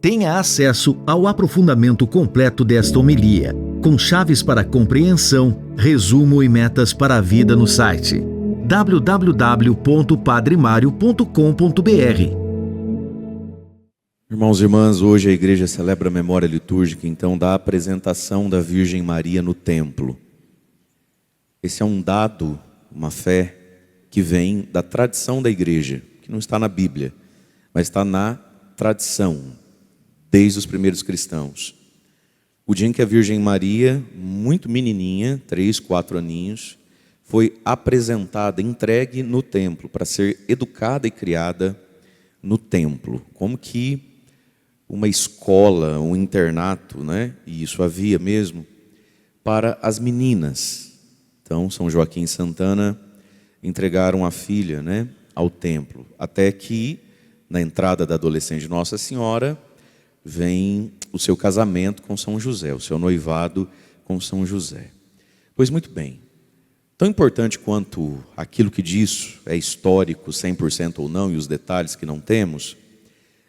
Tenha acesso ao aprofundamento completo desta homilia, com chaves para compreensão, resumo e metas para a vida no site www.padremario.com.br. Irmãos e irmãs, hoje a igreja celebra a memória litúrgica, então, da apresentação da Virgem Maria no templo. Esse é um dado, uma fé, que vem da tradição da igreja, que não está na Bíblia, mas está na tradição, desde os primeiros cristãos. O dia em que a Virgem Maria, muito menininha, 3, 4 aninhos, foi apresentada, entregue no templo, para ser educada e criada no templo. Como que uma escola, um internato, né? E isso havia mesmo, para as meninas. Então, São Joaquim e Santana entregaram a filha, né, ao templo. Até que, na entrada da adolescente de Nossa Senhora, vem o seu casamento com São José, o seu noivado com São José. Pois muito bem, tão importante quanto aquilo que disso é histórico, 100% ou não, e os detalhes que não temos,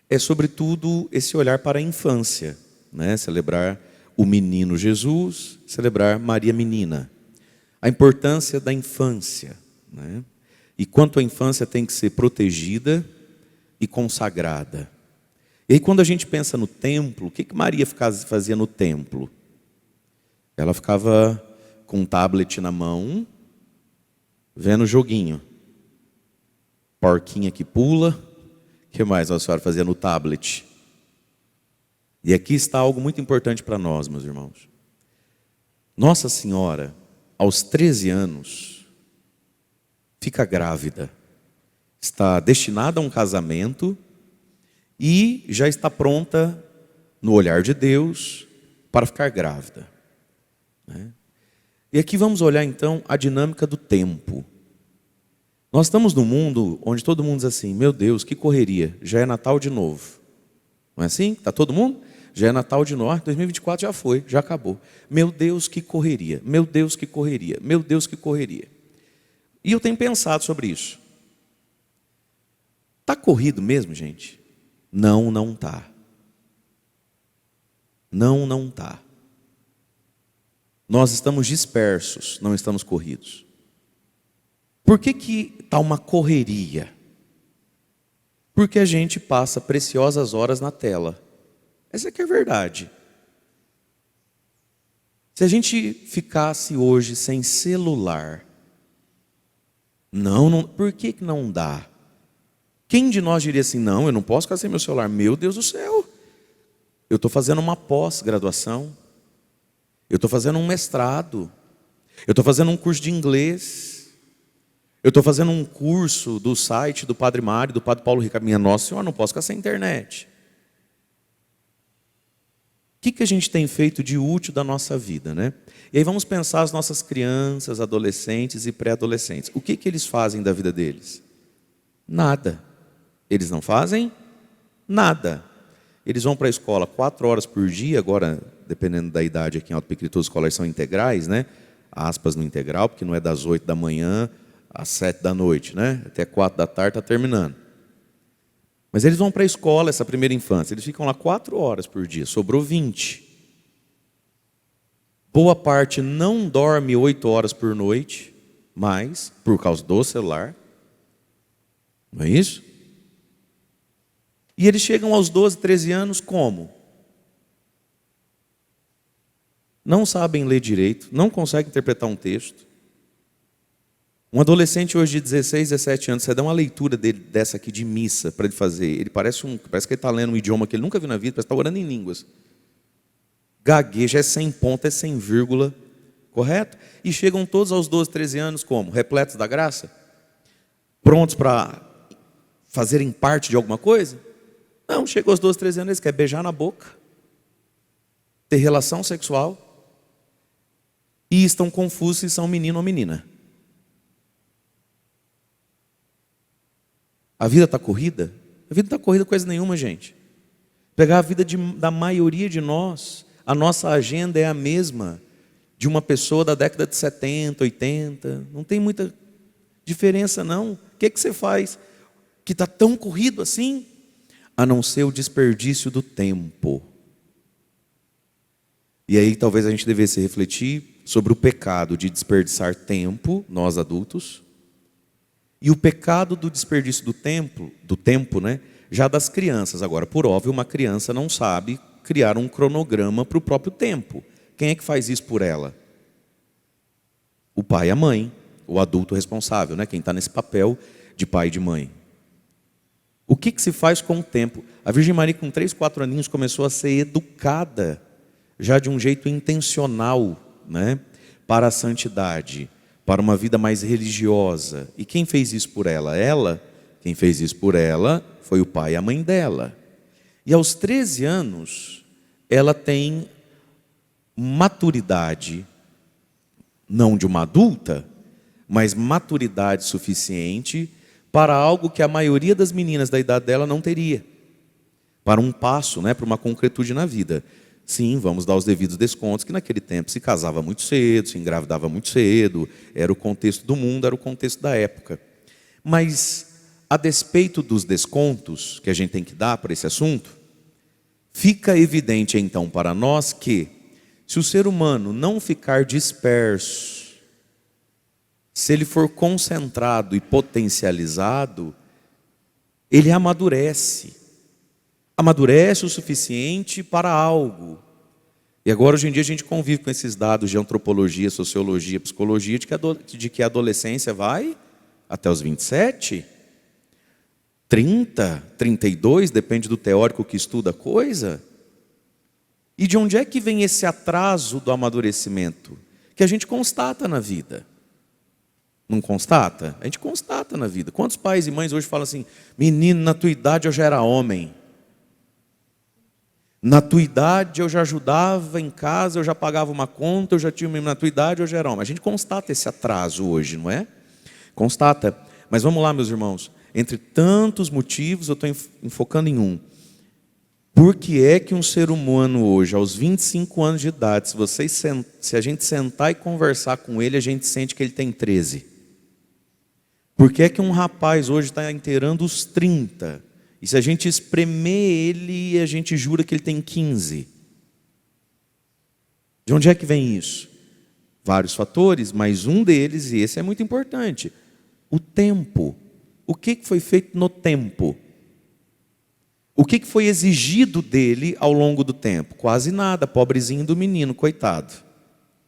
é sobretudo esse olhar para a infância, né? Celebrar o menino Jesus, celebrar Maria Menina. A importância da infância, né? E quanto a infância tem que ser protegida e consagrada. E aí quando a gente pensa no templo, o que Maria fazia no templo? Ela ficava com um tablet na mão, vendo o joguinho. Porquinha que pula. O que mais a senhora fazia no tablet? E aqui está algo muito importante para nós, meus irmãos. Nossa Senhora, aos 13 anos, fica grávida. Está destinada a um casamento e já está pronta, no olhar de Deus, para ficar grávida, né? E aqui vamos olhar então a dinâmica do tempo. Nós estamos num mundo onde todo mundo diz assim: meu Deus, que correria, já é Natal de novo. Não é assim? Está todo mundo? Já é Natal de novo, 2024 já foi, já acabou. Meu Deus, que correria, meu Deus, que correria, meu Deus, que correria. E eu tenho pensado sobre isso. Está corrido mesmo, gente? Não, não está. Não, não está. Nós estamos dispersos, não estamos corridos. Por que está uma correria? Porque a gente passa preciosas horas na tela. Essa que é a verdade. Se a gente ficasse hoje sem celular, não, por que não dá? Quem de nós diria assim: não, eu não posso ficar sem meu celular? Meu Deus do céu, eu estou fazendo uma pós-graduação, eu estou fazendo um mestrado, eu estou fazendo um curso de inglês, eu estou fazendo um curso do site do Padre Mário, do Padre Paulo Ricardo. Minha Nossa Senhora, não posso ficar sem internet. O que a gente tem feito de útil da nossa vida, né? E aí vamos pensar as nossas crianças, adolescentes e pré-adolescentes. O que eles fazem da vida deles? Nada. Eles não fazem nada. Eles vão para a escola 4 horas por dia, agora, dependendo da idade aqui em Alto Pequiri, todas as escolas são integrais, né? Aspas no integral, porque não é das 8 da manhã às 7 da noite, né? Até 4 da tarde está terminando. Mas eles vão para a escola, essa primeira infância, eles ficam lá 4 horas por dia, sobrou 20. Boa parte não dorme 8 horas por noite, mais, por causa do celular. Não é isso? E eles chegam aos 12, 13 anos como? Não sabem ler direito, não conseguem interpretar um texto. Um adolescente hoje de 16, 17 anos, você dá uma leitura dele, dessa aqui de missa para ele fazer. Ele parece que ele está lendo um idioma que ele nunca viu na vida, parece que está orando em línguas. Gagueja, é sem ponto, é sem vírgula, correto? E chegam todos aos 12, 13 anos como? Repletos da graça? Prontos para fazerem parte de alguma coisa? Não, chegam aos 12, 13 anos, eles querem beijar na boca, ter relação sexual, e estão confusos se são menino ou menina. A vida está corrida? A vida não está corrida coisa nenhuma, gente. Pegar a vida da maioria de nós, a nossa agenda é a mesma de uma pessoa da década de 70, 80. Não tem muita diferença, não. O que você faz que está tão corrido assim? a não ser o desperdício do tempo. E aí talvez a gente devesse refletir sobre o pecado de desperdiçar tempo, nós adultos, e o pecado do desperdício do tempo, né, já das crianças. Agora, por óbvio, uma criança não sabe criar um cronograma para o próprio tempo. Quem é que faz isso por ela? O pai e a mãe, o adulto responsável, né, quem está nesse papel de pai e de mãe. O que se faz com o tempo? A Virgem Maria, com 3, 4 aninhos, começou a ser educada, já de um jeito intencional, né, para a santidade, para uma vida mais religiosa. E quem fez isso por ela? Quem fez isso por ela foi o pai e a mãe dela. E aos 13 anos, ela tem maturidade, não de uma adulta, mas maturidade suficiente para algo que a maioria das meninas da idade dela não teria. Para um passo, né, para uma concretude na vida. Sim, vamos dar os devidos descontos, que naquele tempo se casava muito cedo, se engravidava muito cedo, era o contexto do mundo, era o contexto da época. Mas, a despeito dos descontos que a gente tem que dar para esse assunto, fica evidente então para nós que, se o ser humano não ficar disperso, se ele for concentrado e potencializado, ele amadurece. Amadurece o suficiente para algo. E agora, hoje em dia, a gente convive com esses dados de antropologia, sociologia, psicologia, de que a adolescência vai até os 27, 30, 32, depende do teórico que estuda a coisa. E de onde é que vem esse atraso do amadurecimento? Que a gente constata na vida. Não constata? A gente constata na vida. Quantos pais e mães hoje falam assim: menino, na tua idade eu já era homem. Na tua idade eu já ajudava em casa, eu já pagava uma conta, eu já tinha... Na tua idade eu já era homem. A gente constata esse atraso hoje, não é? Constata. Mas vamos lá, meus irmãos. Entre tantos motivos, eu estou enfocando em um. Por que é que um ser humano hoje, aos 25 anos de idade, se a gente sentar e conversar com ele, a gente sente que ele tem 13? Por que é que um rapaz hoje está inteirando os 30? E se a gente espremer ele, a gente jura que ele tem 15? De onde é que vem isso? Vários fatores, mas um deles, e esse é muito importante, o tempo. O que foi feito no tempo? O que foi exigido dele ao longo do tempo? Quase nada, pobrezinho do menino, coitado.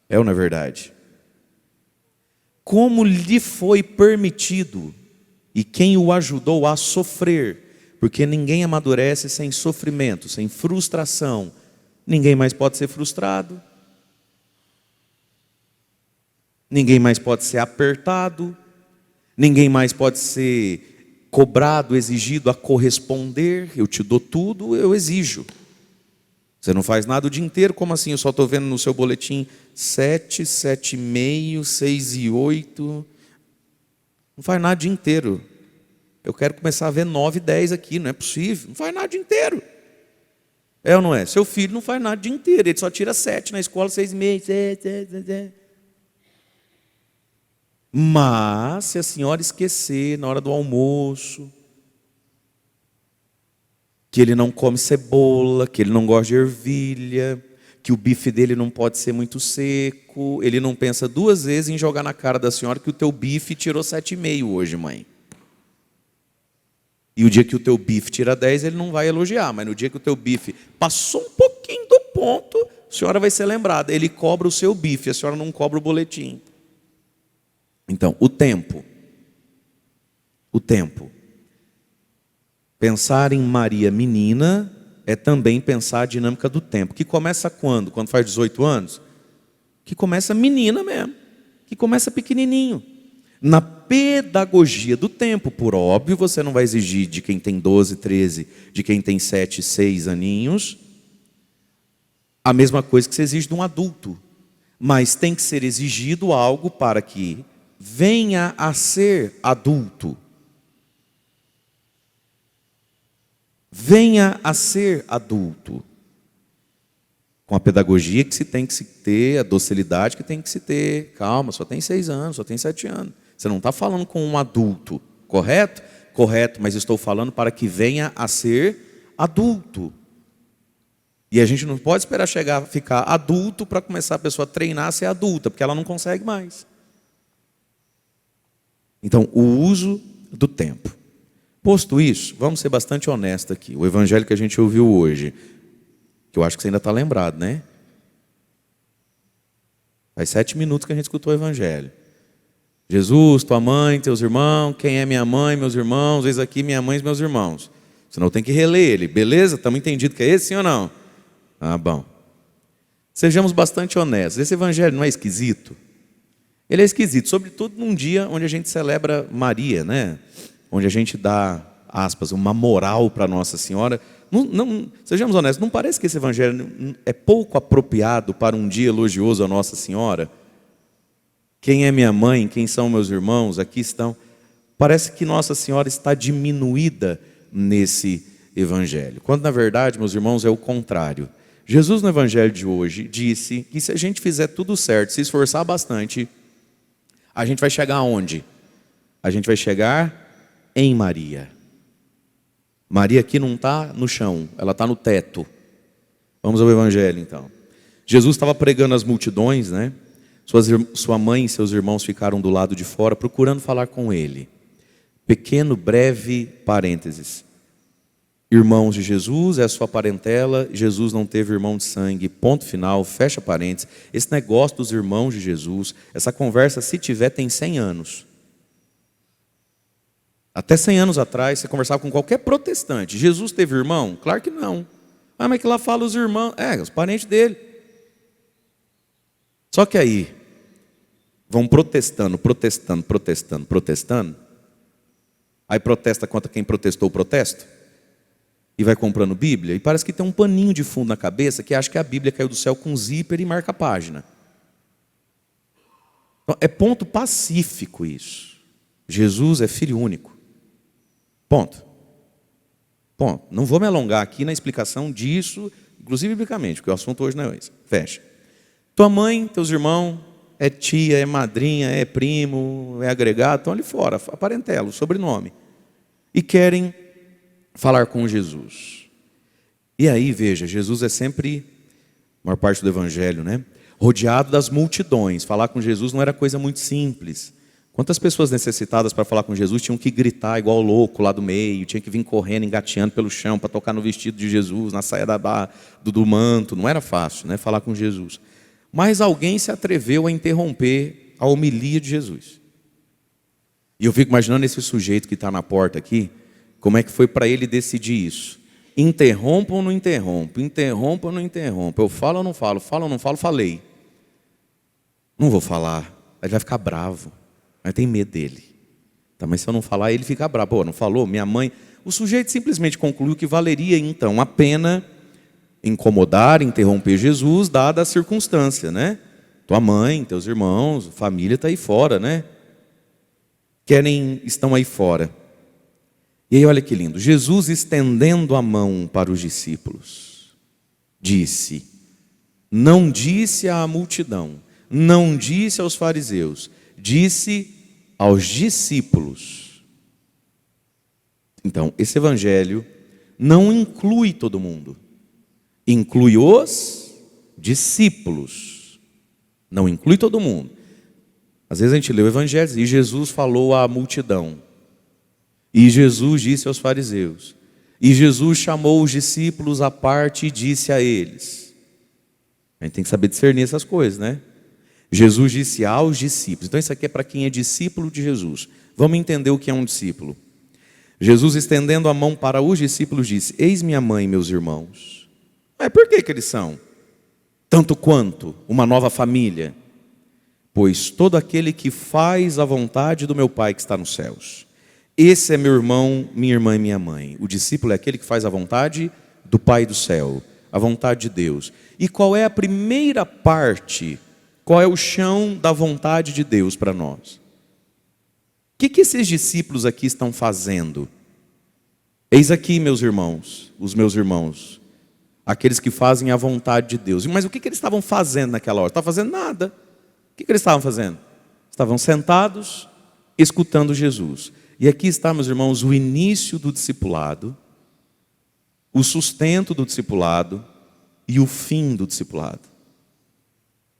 É ou não é verdade? Como lhe foi permitido e quem o ajudou a sofrer? Porque ninguém amadurece sem sofrimento, sem frustração. Ninguém mais pode ser frustrado. Ninguém mais pode ser apertado. Ninguém mais pode ser cobrado, exigido a corresponder. Eu te dou tudo, eu exijo. Você não faz nada o dia inteiro? Como assim? Eu só estou vendo no seu boletim 7, 7,5, 6 e 8. Não faz nada o dia inteiro. Eu quero começar a ver 9 e 10 aqui, não é possível. Não faz nada o dia inteiro. É ou não é? Seu filho não faz nada o dia inteiro. Ele só tira 7 na escola, 6,5, 7. Mas, se a senhora esquecer na hora do almoço, que ele não come cebola, que ele não gosta de ervilha, que o bife dele não pode ser muito seco, ele não pensa 2 vezes em jogar na cara da senhora que o teu bife tirou 7,5 hoje, mãe. E o dia que o teu bife tira 10, ele não vai elogiar, mas no dia que o teu bife passou um pouquinho do ponto, a senhora vai ser lembrada. Ele cobra o seu bife, a senhora não cobra o boletim. Então, o tempo. O tempo. Pensar em Maria menina é também pensar a dinâmica do tempo. Que começa quando? Quando faz 18 anos? Que começa menina mesmo. Que começa pequenininho. Na pedagogia do tempo, por óbvio, você não vai exigir de quem tem 12, 13, de quem tem 7, 6 aninhos, a mesma coisa que se exige de um adulto. Mas tem que ser exigido algo para que venha a ser adulto. Venha a ser adulto. Com a pedagogia que se tem que se ter, a docilidade que tem que se ter. Calma, só tem 6 anos, só tem 7 anos. Você não está falando com um adulto, correto? Correto, mas estou falando para que venha a ser adulto. E a gente não pode esperar ficar adulto para começar a pessoa a treinar a ser adulta, porque ela não consegue mais. Então, o uso do tempo. Posto isso, vamos ser bastante honestos aqui. O evangelho que a gente ouviu hoje, que eu acho que você ainda está lembrado, né? Faz 7 minutos que a gente escutou o evangelho. Jesus, tua mãe, teus irmãos, quem é minha mãe, meus irmãos, eis aqui minha mãe e meus irmãos. Senão tem que reler ele, beleza? Estamos entendidos que é esse, sim ou não? Ah, bom. Sejamos bastante honestos. Esse evangelho não é esquisito? Ele é esquisito, sobretudo num dia onde a gente celebra Maria, né? Onde a gente dá, aspas, uma moral para Nossa Senhora. Sejamos honestos, não parece que esse evangelho é pouco apropriado para um dia elogioso a Nossa Senhora? Quem é minha mãe, quem são meus irmãos, aqui estão. Parece que Nossa Senhora está diminuída nesse evangelho. Quando na verdade, meus irmãos, é o contrário. Jesus no evangelho de hoje disse que se a gente fizer tudo certo, se esforçar bastante, a gente vai chegar aonde? A gente vai chegar em Maria. Maria aqui não está no chão, ela está no teto. Vamos ao evangelho então. Jesus estava pregando às multidões, né? Sua mãe e seus irmãos ficaram do lado de fora procurando falar com ele. Pequeno, breve parênteses. Irmãos de Jesus, é a sua parentela. Jesus não teve irmão de sangue, ponto final, fecha parênteses. Esse negócio dos irmãos de Jesus, essa conversa, se tiver, tem 100 anos. Até 100 anos atrás, você conversava com qualquer protestante. Jesus teve irmão? Claro que não. Ah, mas que lá fala os irmãos. Os parentes dele. Só que aí, vão protestando. Aí protesta contra quem protestou o protesto. E vai comprando Bíblia. E parece que tem um paninho de fundo na cabeça que acha que a Bíblia caiu do céu com zíper e marca a página. Então, é ponto pacífico isso. Jesus é filho único. Ponto. Não vou me alongar aqui na explicação disso, inclusive biblicamente, porque o assunto hoje não é esse. Fecha. Tua mãe, teus irmãos, é tia, é madrinha, é primo, é agregado, estão ali fora, a parentela, o sobrenome. E querem falar com Jesus. E aí, veja, Jesus é sempre, a maior parte do evangelho, né? Rodeado das multidões. Falar com Jesus não era coisa muito simples. Quantas pessoas necessitadas para falar com Jesus tinham que gritar igual louco lá do meio, tinha que vir correndo, engateando pelo chão para tocar no vestido de Jesus, na saia do manto. Não era fácil, né? Falar com Jesus. Mas alguém se atreveu a interromper a homilia de Jesus. E eu fico imaginando esse sujeito que está na porta aqui, como é que foi para ele decidir isso? Interrompa ou não interrompa? Interrompa ou não interrompa? Eu falo ou não falo? Falo ou não falo? Falei. Não vou falar. Ele vai ficar bravo. Mas tem medo dele. Tá, mas se eu não falar, ele fica bravo. Pô, não falou? Minha mãe... O sujeito simplesmente concluiu que valeria então a pena incomodar, interromper Jesus, dada a circunstância, né? Tua mãe, teus irmãos, família está aí fora, né? Estão aí fora. E aí olha que lindo, Jesus estendendo a mão para os discípulos, disse, não disse à multidão, não disse aos fariseus, disse aos discípulos. Então, esse evangelho não inclui todo mundo, inclui os discípulos, não inclui todo mundo. Às vezes a gente lê o evangelho e Jesus falou à multidão. E Jesus disse aos fariseus. E Jesus chamou os discípulos à parte e disse a eles. A gente tem que saber discernir essas coisas, né? Jesus disse aos discípulos. Então isso aqui é para quem é discípulo de Jesus. Vamos entender o que é um discípulo. Jesus, estendendo a mão para os discípulos, disse, eis minha mãe e meus irmãos. Mas por que eles são? Tanto quanto uma nova família. Pois todo aquele que faz a vontade do meu Pai que está nos céus. Esse é meu irmão, minha irmã e minha mãe. O discípulo é aquele que faz a vontade do Pai do céu, a vontade de Deus. E qual é a primeira parte? Qual é o chão da vontade de Deus para nós? O que esses discípulos aqui estão fazendo? Eis aqui, meus irmãos, os meus irmãos, aqueles que fazem a vontade de Deus. Mas o que eles estavam fazendo naquela hora? Estavam fazendo nada. O que eles estavam fazendo? Estavam sentados, escutando Jesus. E aqui está, meus irmãos, o início do discipulado. o sustento do discipulado e o fim do discipulado.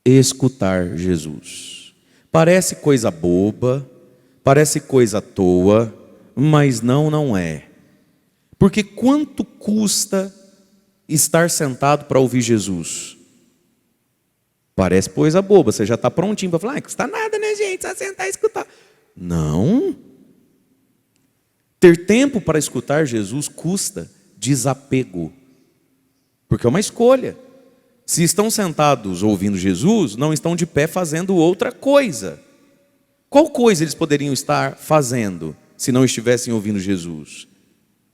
Escutar Jesus. Parece coisa boba, parece coisa à toa, mas não é. Porque quanto custa estar sentado para ouvir Jesus? Parece coisa boba, você já está prontinho para falar, não custa nada, né, gente? Só sentar e escutar. Não. Ter tempo para escutar Jesus custa desapego. Porque é uma escolha. Se estão sentados ouvindo Jesus, não estão de pé fazendo outra coisa. Qual coisa eles poderiam estar fazendo se não estivessem ouvindo Jesus?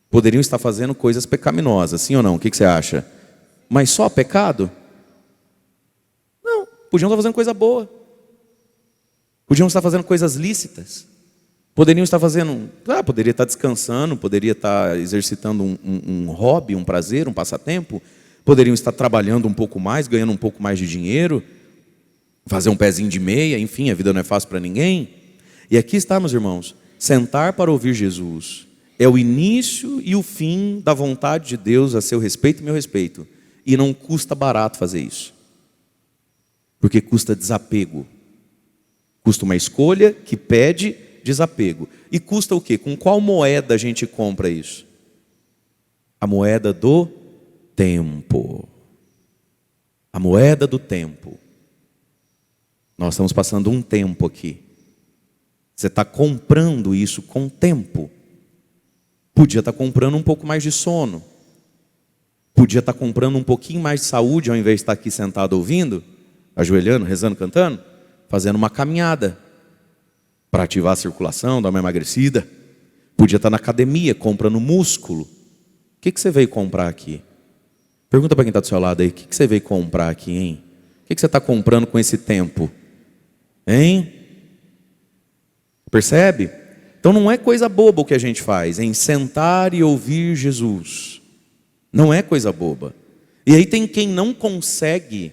Poderiam estar fazendo coisas pecaminosas, sim ou não? O que você acha? Mas só pecado? Não, podiam estar fazendo coisa boa. Podiam estar fazendo coisas lícitas. Poderiam estar fazendo, poderia estar descansando, poderia estar exercitando um hobby, um prazer, um passatempo. Poderiam estar trabalhando um pouco mais, ganhando um pouco mais de dinheiro, fazer um pezinho de meia, enfim, a vida não é fácil para ninguém. E aqui está, meus irmãos, sentar para ouvir Jesus é o início e o fim da vontade de Deus a seu respeito e meu respeito. E não custa barato fazer isso. Porque custa desapego. Custa uma escolha que pede desapego. E custa o quê? Com qual moeda a gente compra isso? A moeda do tempo. A moeda do tempo. Nós estamos passando um tempo aqui. Você está comprando isso com tempo. Podia estar comprando um pouco mais de sono. Podia estar comprando um pouquinho mais de saúde, ao invés de estar aqui sentado ouvindo, ajoelhando, rezando, cantando, fazendo uma caminhada para ativar a circulação, dar uma emagrecida. Podia estar na academia, comprando músculo. O que você veio comprar aqui? Pergunta para quem está do seu lado aí, o que você veio comprar aqui, hein? O que você está comprando com esse tempo? Hein? Percebe? Então não é coisa boba o que a gente faz, em sentar e ouvir Jesus. Não é coisa boba. E aí tem quem não consegue,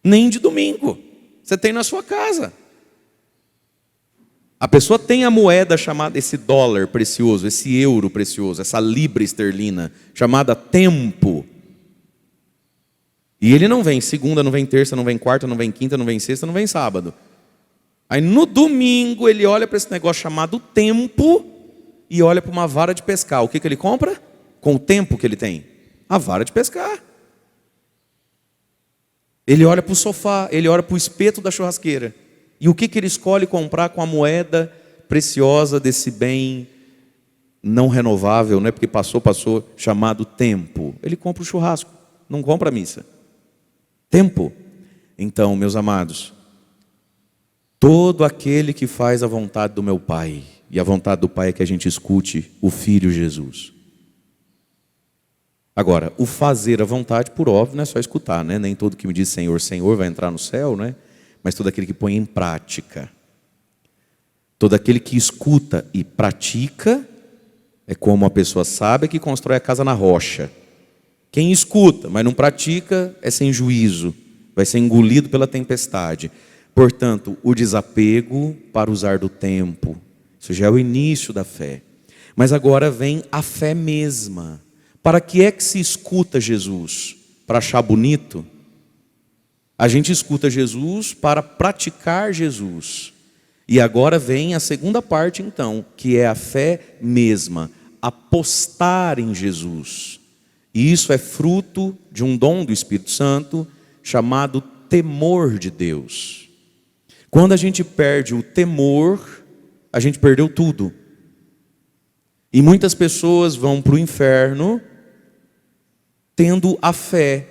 nem de domingo. Você tem na sua casa. A pessoa tem a moeda chamada, esse dólar precioso, esse euro precioso, essa libra esterlina, chamada tempo. E ele não vem segunda, não vem terça, não vem quarta, não vem quinta, não vem sexta, não vem sábado. Aí no domingo ele olha para esse negócio chamado tempo e olha para uma vara de pescar. O que ele compra? Com o tempo que ele tem? A vara de pescar. Ele olha para o sofá, ele olha para o espeto da churrasqueira. E o que ele escolhe comprar com a moeda preciosa desse bem não renovável, né? Porque passou, chamado tempo. Ele compra o churrasco, não compra a missa. Tempo. Então, meus amados, todo aquele que faz a vontade do meu Pai, e a vontade do Pai é que a gente escute o Filho Jesus. Agora, o fazer a vontade, por óbvio, não é só escutar, né? Nem todo que me diz Senhor, Senhor vai entrar no céu, né? Mas todo aquele que põe em prática. Todo aquele que escuta e pratica, é como a pessoa sábia que constrói a casa na rocha. Quem escuta, mas não pratica, é sem juízo, vai ser engolido pela tempestade. Portanto, o desapego para usar do tempo, isso já é o início da fé. Mas agora vem a fé mesma. Para que é que se escuta Jesus? Para achar bonito? A gente escuta Jesus para praticar Jesus. E agora vem a segunda parte então, que é a fé mesma, apostar em Jesus. E isso é fruto de um dom do Espírito Santo chamado temor de Deus. Quando a gente perde o temor, a gente perdeu tudo. E muitas pessoas vão para o inferno tendo a fé.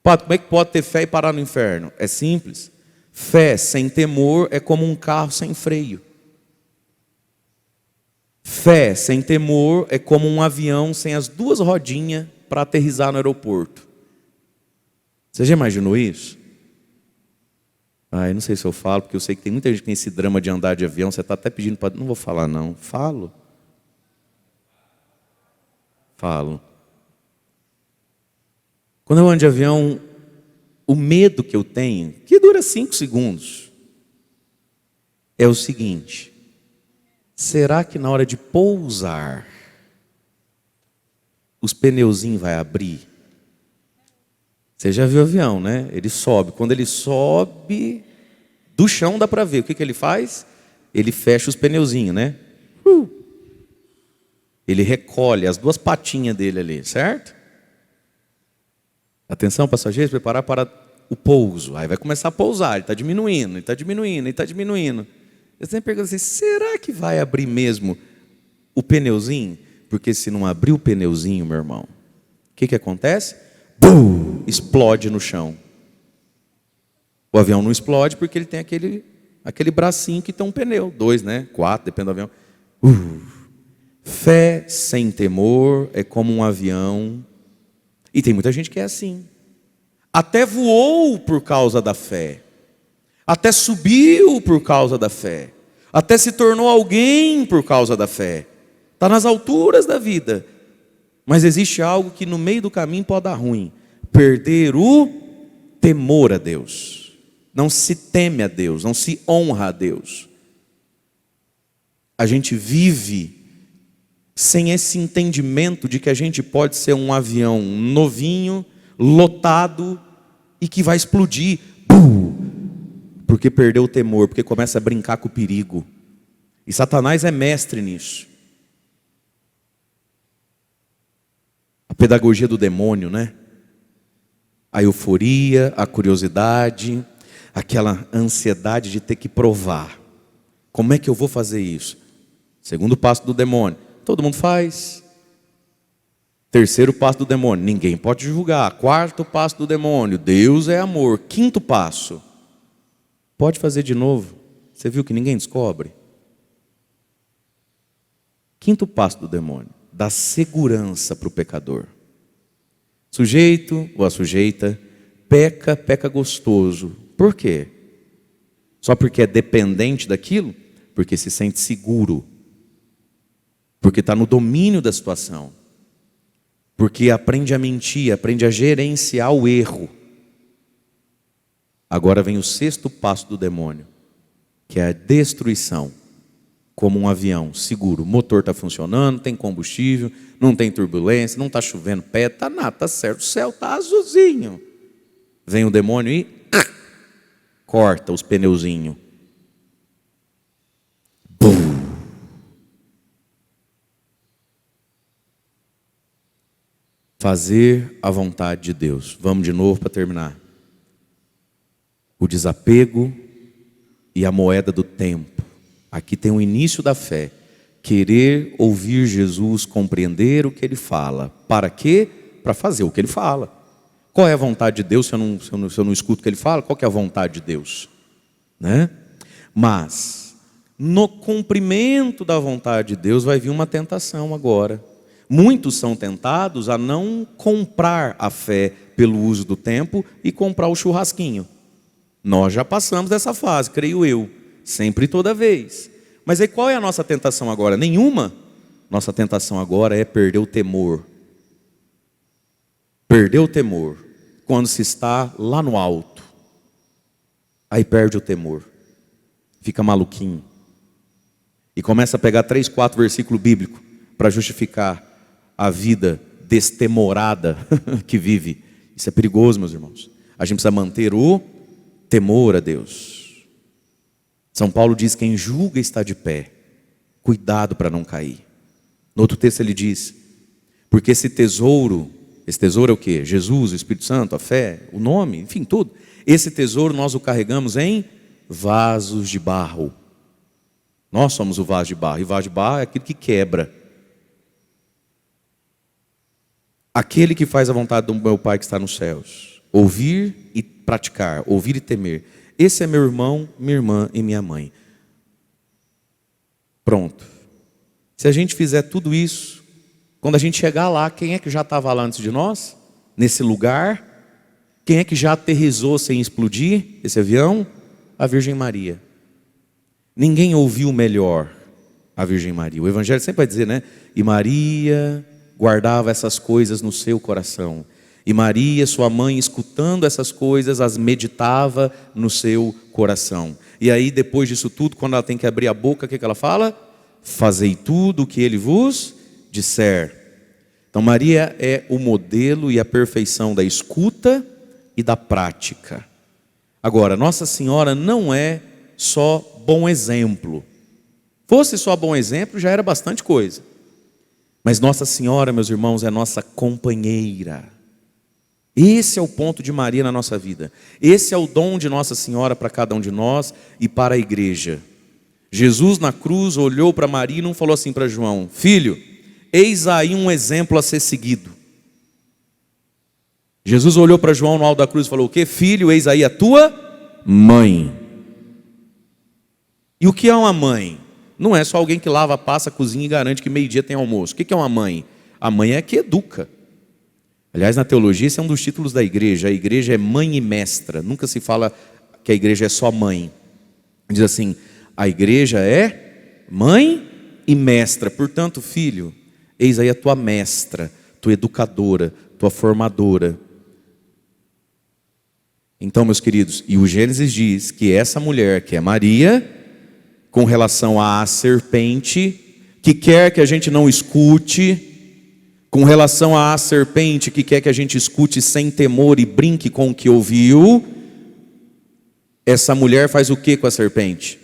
Como é que pode ter fé e parar no inferno? É simples. Fé sem temor é como um carro sem freio. Fé sem temor é como um avião sem as duas rodinhas para aterrissar no aeroporto. Você já imaginou isso? Eu não sei se eu falo, porque eu sei que tem muita gente que tem esse drama de andar de avião. Você está até pedindo para... Não vou falar não. Falo. Quando eu ando de avião, o medo que eu tenho, que dura 5 segundos, é o seguinte: será que na hora de pousar, os pneuzinhos vai abrir. Você já viu o avião, né? Ele sobe. Quando ele sobe, do chão dá para ver. O que ele faz? Ele fecha os pneuzinhos, né? Ele recolhe as duas patinhas dele ali, certo? Atenção, passageiros, preparar para o pouso. Aí vai começar a pousar, ele está diminuindo, ele está diminuindo, ele está diminuindo. Eu sempre pergunto assim, será que vai abrir mesmo o pneuzinho? Porque se não abrir o pneuzinho, meu irmão, o que acontece? Bum! Explode no chão. O avião não explode porque ele tem aquele bracinho que tem um pneu. 2, né? 4, depende do avião. Fé sem temor é como um avião. E tem muita gente que é assim. Até voou por causa da fé. Até subiu por causa da fé. Até se tornou alguém por causa da fé. Está nas alturas da vida. Mas existe algo que no meio do caminho pode dar ruim. Perder o temor a Deus. Não se teme a Deus, não se honra a Deus. A gente vive sem esse entendimento de que a gente pode ser um avião novinho, lotado e que vai explodir. Porque perdeu o temor, porque começa a brincar com o perigo. E Satanás é mestre nisso. A pedagogia do demônio, né? A euforia, a curiosidade, aquela ansiedade de ter que provar. Como é que eu vou fazer isso? Segundo passo do demônio, todo mundo faz. Terceiro passo do demônio, ninguém pode julgar. Quarto passo do demônio, Deus é amor. Quinto passo, pode fazer de novo. Você viu que ninguém descobre? Quinto passo do demônio, dá segurança para o pecador. Sujeito ou a sujeita peca gostoso. Por quê? Só porque é dependente daquilo? Porque se sente seguro. Porque está no domínio da situação. Porque aprende a mentir, aprende a gerenciar o erro. Agora vem o sexto passo do demônio, que é a destruição. Como um avião seguro, o motor está funcionando, tem combustível, não tem turbulência, não está chovendo pedra, está nada, está certo, o céu está azulzinho. Vem o demônio e corta os pneuzinhos. Bum! Fazer a vontade de Deus. Vamos de novo para terminar. O desapego e a moeda do tempo. Aqui tem o início da fé. Querer ouvir Jesus, compreender o que Ele fala. Para quê? Para fazer o que Ele fala. Qual é a vontade de Deus se eu não escuto o que Ele fala? Qual que é a vontade de Deus? Né? Mas, no cumprimento da vontade de Deus vai vir uma tentação agora. Muitos são tentados a não comprar a fé pelo uso do tempo e comprar o churrasquinho. Nós já passamos dessa fase, creio eu. Sempre e toda vez. Mas aí qual é a nossa tentação agora? Nenhuma. Nossa tentação agora é perder o temor. Perder o temor. Quando se está lá no alto. Aí perde o temor. Fica maluquinho. E começa a pegar 3, 4 versículos bíblicos para justificar a vida destemorada que vive. Isso é perigoso, meus irmãos. A gente precisa manter o temor a Deus. São Paulo diz, quem julga está de pé. Cuidado para não cair. No outro texto ele diz, porque esse tesouro é o quê? Jesus, o Espírito Santo, a fé, o nome, enfim, tudo. Esse tesouro nós o carregamos em vasos de barro. Nós somos o vaso de barro. E vaso de barro é aquilo que quebra. Aquele que faz a vontade do meu Pai que está nos céus. Ouvir e praticar, ouvir e temer. Esse é meu irmão, minha irmã e minha mãe. Pronto. Se a gente fizer tudo isso, quando a gente chegar lá, quem é que já estava lá antes de nós? Nesse lugar? Quem é que já aterrissou sem explodir esse avião? A Virgem Maria. Ninguém ouviu melhor a Virgem Maria. O Evangelho sempre vai dizer, né? E Maria guardava essas coisas no seu coração. E Maria, sua mãe, escutando essas coisas, as meditava no seu coração. E aí, depois disso tudo, quando ela tem que abrir a boca, o que ela fala? Fazei tudo o que Ele vos disser. Então Maria é o modelo e a perfeição da escuta e da prática. Agora, Nossa Senhora não é só bom exemplo. Fosse só bom exemplo, já era bastante coisa. Mas Nossa Senhora, meus irmãos, é nossa companheira. Esse é o ponto de Maria na nossa vida. Esse é o dom de Nossa Senhora para cada um de nós e para a igreja. Jesus na cruz olhou para Maria e não falou assim para João: filho, eis aí um exemplo a ser seguido. Jesus olhou para João no alto da cruz e falou o quê? Filho, eis aí a tua mãe. E o que é uma mãe? Não é só alguém que lava, passa, cozinha e garante que meio-dia tem almoço. O que é uma mãe? A mãe é a que educa. Aliás, na teologia, esse é um dos títulos da igreja. A igreja é mãe e mestra. Nunca se fala que a igreja é só mãe. Diz assim, a igreja é mãe e mestra. Portanto, filho, eis aí a tua mestra, tua educadora, tua formadora. Então, meus queridos, e o Gênesis diz que essa mulher, que é Maria, com relação à serpente, que quer que a gente não escute, com relação à serpente, que quer que a gente escute sem temor e brinque com o que ouviu, essa mulher faz o que com a serpente?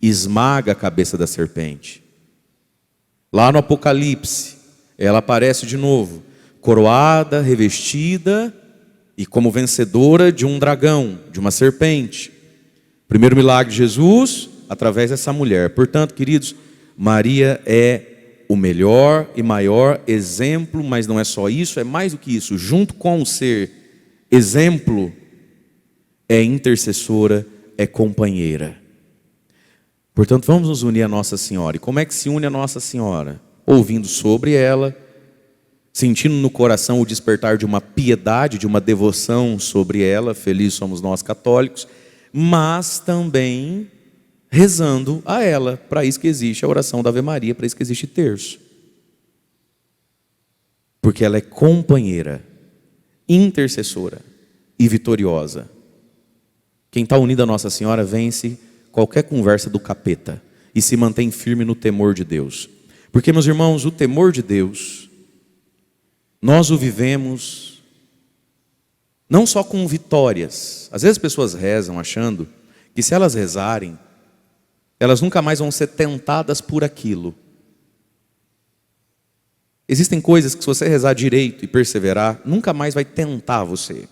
Esmaga a cabeça da serpente. Lá no Apocalipse, ela aparece de novo, coroada, revestida e como vencedora de um dragão, de uma serpente. Primeiro milagre de Jesus, através dessa mulher. Portanto, queridos, Maria é o melhor e maior exemplo, mas não é só isso, é mais do que isso. Junto com o ser exemplo, é intercessora, é companheira. Portanto, vamos nos unir a Nossa Senhora. E como é que se une a Nossa Senhora? Ouvindo sobre ela, sentindo no coração o despertar de uma piedade, de uma devoção sobre ela, felizes somos nós católicos, mas também rezando a ela. Para isso que existe a oração da Ave Maria, para isso que existe terço. Porque ela é companheira, intercessora e vitoriosa. Quem está unido a Nossa Senhora vence qualquer conversa do capeta e se mantém firme no temor de Deus. Porque, meus irmãos, o temor de Deus, nós o vivemos não só com vitórias. Às vezes as pessoas rezam achando que se elas rezarem, elas nunca mais vão ser tentadas por aquilo. Existem coisas que se você rezar direito e perseverar, nunca mais vai tentar você.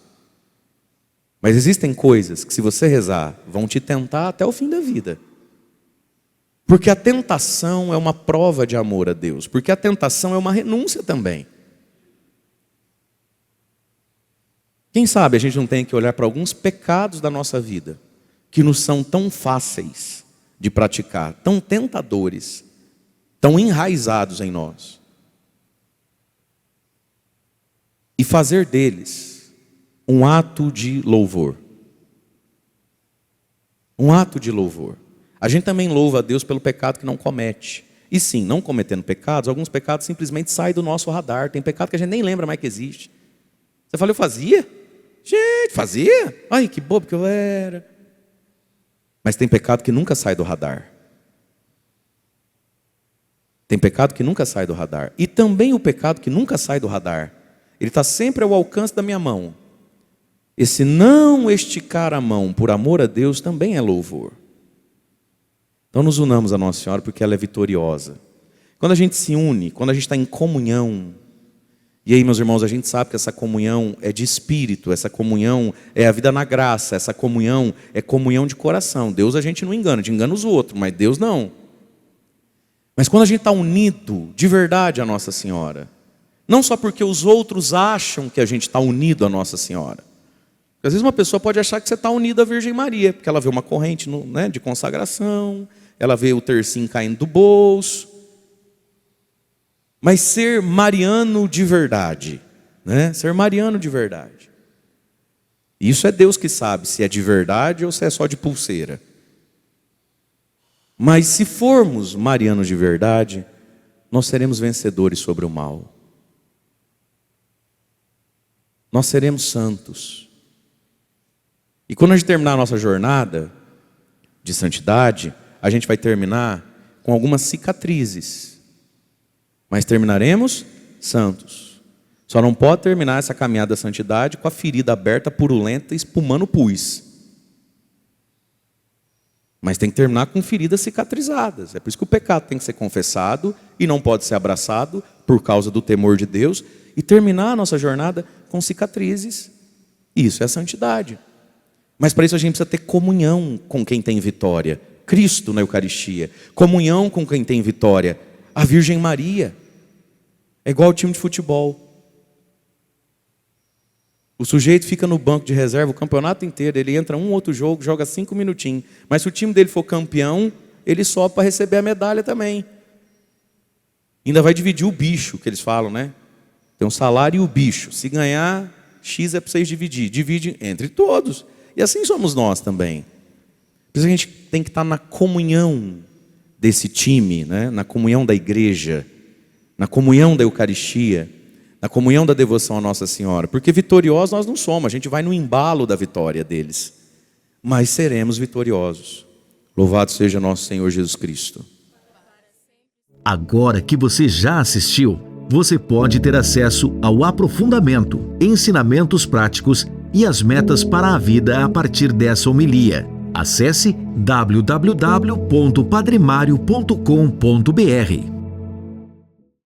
Mas existem coisas que se você rezar, vão te tentar até o fim da vida. Porque a tentação é uma prova de amor a Deus. Porque a tentação é uma renúncia também. Quem sabe a gente não tem que olhar para alguns pecados da nossa vida, que nos são tão fáceis de praticar, tão tentadores, tão enraizados em nós, e fazer deles um ato de louvor. Um ato de louvor. A gente também louva a Deus pelo pecado que não comete. E sim, não cometendo pecados, alguns pecados simplesmente saem do nosso radar. Tem pecado que a gente nem lembra mais que existe. Você fala, eu fazia? Gente, fazia? Ai, que bobo que eu era. Mas tem pecado que nunca sai do radar. Tem pecado que nunca sai do radar. E também o pecado que nunca sai do radar, ele está sempre ao alcance da minha mão. Esse não esticar a mão por amor a Deus também é louvor. Então nos unamos a Nossa Senhora porque ela é vitoriosa. Quando a gente se une, quando a gente está em comunhão, e aí, meus irmãos, a gente sabe que essa comunhão é de espírito, essa comunhão é a vida na graça, essa comunhão é comunhão de coração. Deus a gente não engana, a gente engana os outros, mas Deus não. Mas quando a gente está unido de verdade a Nossa Senhora, não só porque os outros acham que a gente está unido a Nossa Senhora. Porque às vezes uma pessoa pode achar que você está unido à Virgem Maria, porque ela vê uma corrente de consagração, ela vê o tercinho caindo do bolso. Mas ser mariano de verdade, ser mariano de verdade. Isso é Deus que sabe se é de verdade ou se é só de pulseira. Mas se formos marianos de verdade, nós seremos vencedores sobre o mal. Nós seremos santos. E quando a gente terminar a nossa jornada de santidade, a gente vai terminar com algumas cicatrizes. Mas terminaremos santos. Só não pode terminar essa caminhada da santidade com a ferida aberta, purulenta, espumando pus. Mas tem que terminar com feridas cicatrizadas. É por isso que o pecado tem que ser confessado e não pode ser abraçado por causa do temor de Deus, e terminar a nossa jornada com cicatrizes. Isso é a santidade. Mas para isso a gente precisa ter comunhão com quem tem vitória. Cristo na Eucaristia. Comunhão com quem tem vitória. A Virgem Maria. É igual ao time de futebol. O sujeito fica no banco de reserva o campeonato inteiro, ele entra um outro jogo, joga 5 minutinhos. Mas se o time dele for campeão, ele sobe para receber a medalha também. Ainda vai dividir o bicho, que eles falam, né? Tem um salário e o bicho. Se ganhar, X é para vocês dividir. Divide entre todos. E assim somos nós também. Por isso a gente tem que estar na comunhão desse time, né? Na comunhão da igreja, na comunhão da Eucaristia, na comunhão da devoção a Nossa Senhora. Porque vitoriosos nós não somos, a gente vai no embalo da vitória deles. Mas seremos vitoriosos. Louvado seja nosso Senhor Jesus Cristo. Agora que você já assistiu, você pode ter acesso ao aprofundamento, ensinamentos práticos e as metas para a vida a partir dessa homilia. Acesse www.padremario.com.br.